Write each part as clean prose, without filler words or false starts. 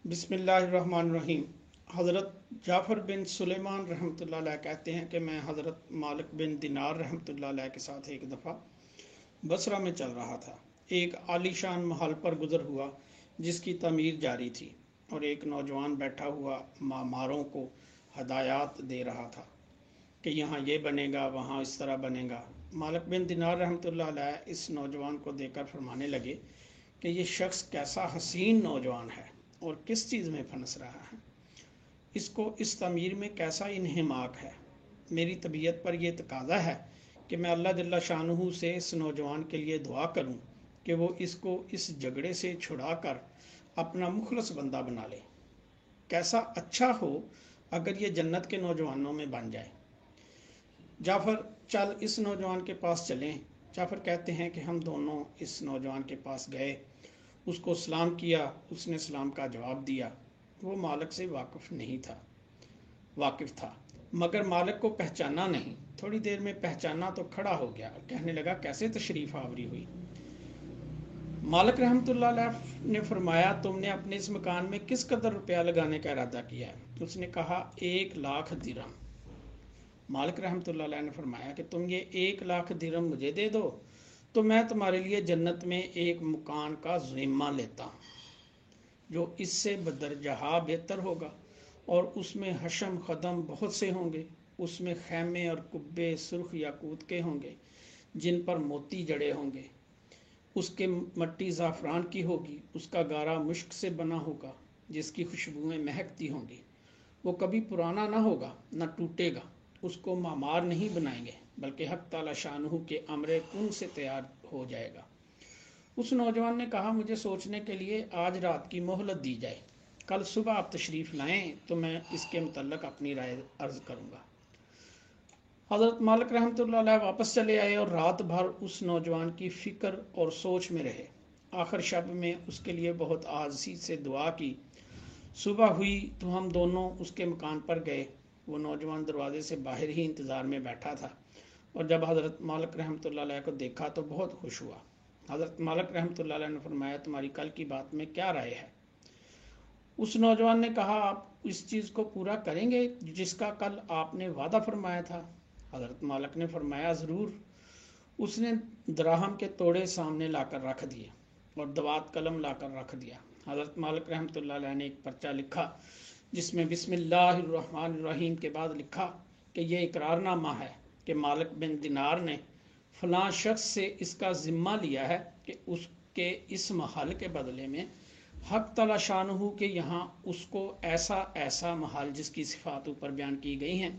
बिस्मिल्लाहिर्रहमानिर्रहीम। हज़रत जाफ़र बिन सुलेमान रहमतुल्लाह अलैह कहते हैं कि मैं हज़रत मालिक बिन दिनार रहमतुल्लाह अलैह के साथ एक दफ़ा बसरा में चल रहा था। एक आलीशान महल पर गुज़र हुआ जिसकी तमीर जारी थी और एक नौजवान बैठा हुआ मामारों को हदायत दे रहा था कि यहाँ ये बनेगा, वहाँ इस तरह बनेगा। मालिक बिन दिनार रहमतुल्लाह अलैह इस नौजवान को देखकर फरमाने लगे कि ये शख्स कैसा हसीन नौजवान है और किस चीज़ में फंस रहा है, इसको इस तमीर में कैसा इन्हिमाक है। मेरी तबीयत पर यह तकाजा है कि मैं अल्लाह जल्ला शानुहु से इस नौजवान के लिए दुआ करूं कि वो इसको इस झगड़े से छुड़ा कर अपना मुखलस बंदा बना ले। कैसा अच्छा हो अगर ये जन्नत के नौजवानों में बन जाए। जाफ़र, चल इस नौजवान के पास चलें। जाफ़र कहते हैं कि हम दोनों इस नौजवान के पास गए, उसको सलाम किया। उसने सलाम का जवाब दिया। वो मालिक से वाकिफ़ था मगर मालिक को पहचाना नहीं। थोड़ी देर में पहचाना तो खड़ा हो गया और कहने लगा, कैसे तशरीफ़ आवरी हुई। मालिक रहमतुल्लाह अलैह ने फरमाया, तुमने अपने इस मकान में किस कदर रुपया लगाने का इरादा किया है। उसने कहा, 1,00,000 दिरहम। मालिक रहमतुल्लाह अलैह ने फरमाया कि तुम ये 1,00,000 दिरहम मुझे दे दो तो मैं तुम्हारे लिए जन्नत में एक मकान का ज़िम्मा लेता हूँ जो इससे बदरजहा बेहतर होगा और उसमें हशम खदम बहुत से होंगे। उसमें खैमे और कुब्बे सुर्ख याकूत के होंगे जिन पर मोती जड़े होंगे। उसके मट्टी ज़ाफ़रान की होगी। उसका गारा मुश्क से बना होगा जिसकी खुशबुएं महकती होंगी। वो कभी पुराना ना होगा, ना टूटेगा। उसको मामार नहीं बनाएंगे बल्कि हक ताला शानहू के अमरे कुन से तैयार हो जाएगा। उस नौजवान ने कहा, मुझे सोचने के लिए आज रात की मोहलत दी जाए। कल सुबह आप तशरीफ़ लाएं तो मैं इसके मुतल्लक अपनी राय अर्ज़ करूँगा। हज़रत मालिक रहमतुल्लाह अलैह वापस चले आए और रात भर उस नौजवान की फ़िक्र और सोच में रहे। आखिर शब में उसके लिए बहुत आज़ी से दुआ की। सुबह हुई तो हम दोनों उसके मकान पर गए। वो नौजवान दरवाजे से बाहर ही इंतज़ार में बैठा था और जब हज़रत मालिक रहमतुल्लाह अलैह को देखा तो बहुत खुश हुआ। हज़रत मालिक रहमतुल्लाह अलैह ने फरमाया, तुम्हारी कल की बात में क्या राय है। उस नौजवान ने कहा, आप इस चीज़ को पूरा करेंगे जिसका कल आपने वादा फरमाया था। हज़रत मालिक ने फरमाया, ज़रूर। उसने दराहम के तोड़े सामने लाकर रख दिए और दवात कलम लाकर रख दिया। हज़रत मालिक रहमतुल्लाह अलैह ने एक पर्चा लिखा जिसमें बिस्मिल्लाहिर्रहमानिर्रहीम के बाद लिखा कि यह इकरारनामा है कि मालिक बिन दिनार ने फ़लाँ शख्स से इसका ज़िम्मा लिया है कि उसके इस महल के बदले में हक तआला शानहू के यहाँ उसको ऐसा ऐसा महल जिसकी सिफ़ात ऊपर बयान की गई हैं,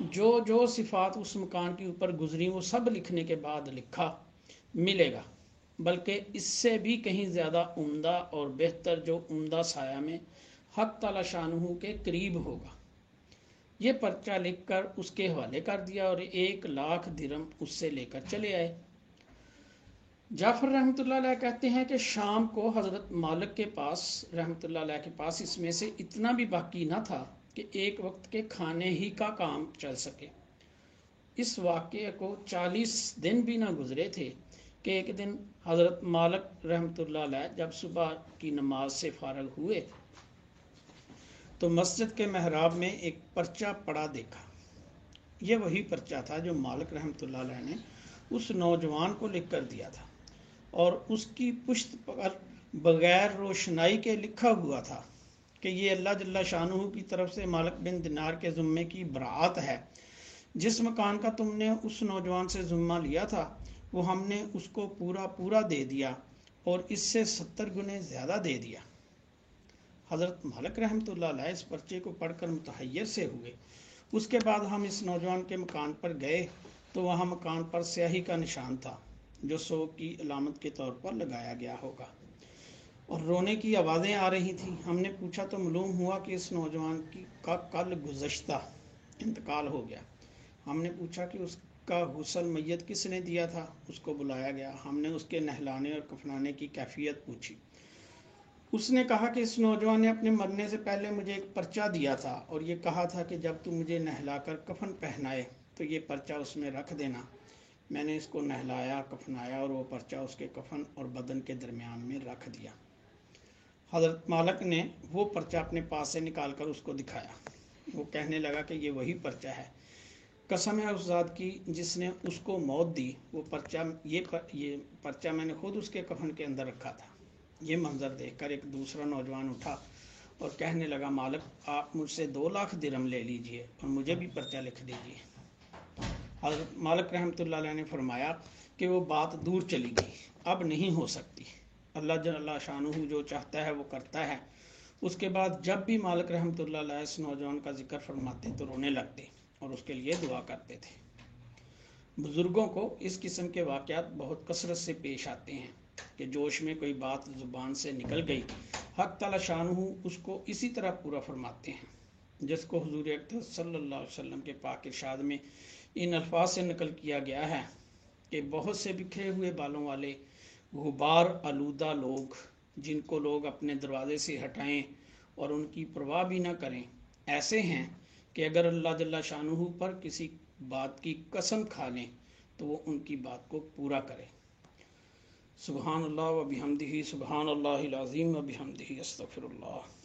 जो जो सिफ़ात उस मकान के ऊपर गुजरी वो सब लिखने के बाद लिखा मिलेगा, बल्कि इससे भी कहीं ज़्यादा उम्दा और बेहतर जो उम्दा साया में हक ताला शानहू के करीब होगा। ये पर्चा लिखकर उसके हवाले कर दिया और 1,00,000 दिरहम उससे लेकर चले आए। जाफ़र रहमतुल्लाह अलैह कहते हैं कि शाम को हज़रत मालिक के पास रहमतुल्लाह अलैह के पास इसमें से इतना भी बाकी ना था कि एक वक्त के खाने ही का काम चल सके। इस वाक़े को 40 दिन भी ना गुजरे थे कि एक दिन हज़रत मालिक रहमतुल्लाह अलैह जब सुबह की नमाज से फारग हुए तो मस्जिद के महराब में एक पर्चा पड़ा देखा। ये वही पर्चा था जो मालिक रहमतुल्लाह अलैह ने उस नौजवान को लिख कर दिया था और उसकी पुश्त पर बग़ैर रोशनाई के लिखा हुआ था कि ये अल्लाह जल्ला शानुहु की तरफ से मालिक बिन दिनार के ज़ुम्मे की बरात है। जिस मकान का तुमने उस नौजवान से ज़ुम्मा लिया था वो हमने उसको पूरा पूरा दे दिया और इससे 70 गुने ज़्यादा दे दिया। हज़रत मालिक रहमतुल्लाह अलैह इस पर्चे को पढ़कर मुतहय्यर से हुए। उसके बाद हम इस नौजवान के मकान पर गए तो वहाँ मकान पर स्याही का निशान था जो सो की अलामत के तौर पर लगाया गया होगा और रोने की आवाज़ें आ रही थीं। हमने पूछा तो मालूम हुआ कि इस नौजवान का कल गुज़श्ता इंतकाल हो गया। हमने पूछा कि उसका गुस्ल मैयत किसने दिया था। उसको बुलाया गया। हमने उसके नहलाने और कफनाने की कैफियत पूछी। उसने कहा कि इस नौजवान ने अपने मरने से पहले मुझे एक पर्चा दिया था और ये कहा था कि जब तू मुझे नहलाकर कफन पहनाए तो ये पर्चा उसमें रख देना। मैंने इसको नहलाया, कफनाया और वो पर्चा उसके कफन और बदन के दरमियान में रख दिया। हज़रत मालिक ने वो पर्चा अपने पास से निकाल कर उसको दिखाया। वो कहने लगा कि ये वही पर्चा है। कसम है उस ज़ात की जिसने उसको मौत दी, वो पर्चा ये पर्चा मैंने खुद उसके कफन के अंदर रखा था। ये मंजर देखकर एक दूसरा नौजवान उठा और कहने लगा, मालिक आप मुझसे 2 लाख दिरहम ले लीजिए और मुझे भी पर्चा लिख दीजिए। हज़रत मालिक रहमतुल्लाह अलैह ने फरमाया कि वो बात दूर चली गई, अब नहीं हो सकती। अल्लाह जल्ला शानुहु जो चाहता है वो करता है। उसके बाद जब भी मालिक रहमतुल्लाह अलैह इस नौजवान का जिक्र फरमाते तो रोने लगते और उसके लिए दुआ करते थे। बुज़ुर्गों को इस किस्म के वाक़यात बहुत कसरत से पेश आते हैं कि जोश में कोई बात ज़ुबान से निकल गई, हक़ ताला शानुहु उसको इसी तरह पूरा फरमाते हैं, जिसको हुज़ूर अक़दस सल्लल्लाहु अलैहि वसल्लम के पाक इरशाद में इन अल्फाज से नकल किया गया है कि बहुत से बिखरे हुए बालों वाले गुबार आलूदा लोग, जिनको लोग अपने दरवाजे से हटाएं और उनकी परवाह भी ना करें, ऐसे हैं कि अगर अल्लाह जल्ला शानुहु पर किसी बात की कसम खा लें तो वो उनकी बात को पूरा करे। सुबहान अल्लाह व बिहम्दिही, सुबहान अल्लाहिल अज़ीम व बिहम्दिही, अस्तगफिरुल्लाह।